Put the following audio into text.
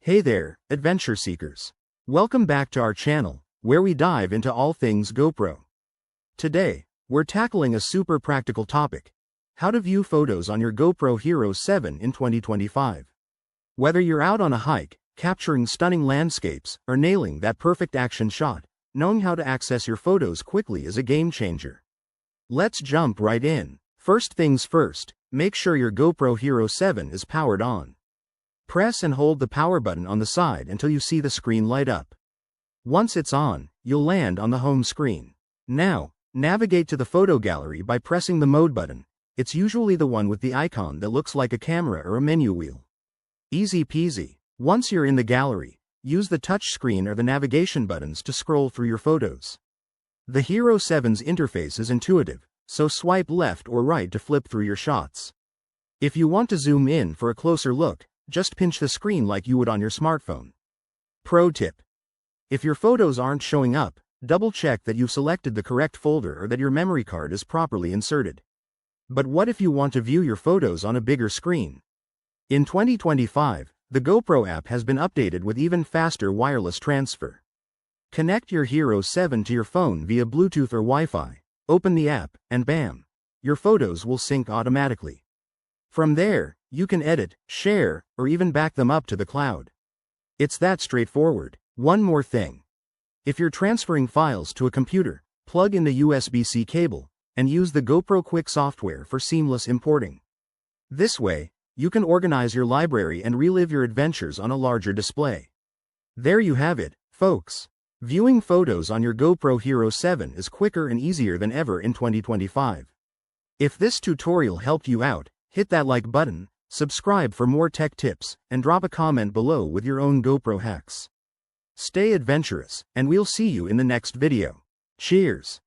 Hey there, adventure seekers. Welcome back to our channel, where we dive into all things GoPro. Today, we're tackling a super practical topic: how to view photos on your GoPro Hero 7 in 2025. Whether you're out on a hike, capturing stunning landscapes, or nailing that perfect action shot, knowing how to access your photos quickly is a game changer. Let's jump right in. First things first, make sure your GoPro Hero 7 is powered on. Press and hold the power button on the side until you see the screen light up. Once it's on, you'll land on the home screen. Now, navigate to the photo gallery by pressing the mode button. It's usually the one with the icon that looks like a camera or a menu wheel. Easy peasy. Once you're in the gallery, use the touch screen or the navigation buttons to scroll through your photos. The Hero 7's interface is intuitive, so swipe left or right to flip through your shots. If you want to zoom in for a closer look, just pinch the screen like you would on your smartphone. Pro tip: if your photos aren't showing up, double-check that you've selected the correct folder or that your memory card is properly inserted. But what if you want to view your photos on a bigger screen? In 2025, the GoPro app has been updated with even faster wireless transfer. Connect your Hero 7 to your phone via Bluetooth or Wi-Fi, open the app, and bam! Your photos will sync automatically. From there, you can edit, share, or even back them up to the cloud. It's that straightforward. One more thing. If you're transferring files to a computer, plug in the USB-C cable, and use the GoPro Quick software for seamless importing. This way, you can organize your library and relive your adventures on a larger display. There you have it, folks. Viewing photos on your GoPro Hero 7 is quicker and easier than ever in 2025. If this tutorial helped you out, hit that like button, subscribe for more tech tips, and drop a comment below with your own GoPro hacks. Stay adventurous, and we'll see you in the next video. Cheers!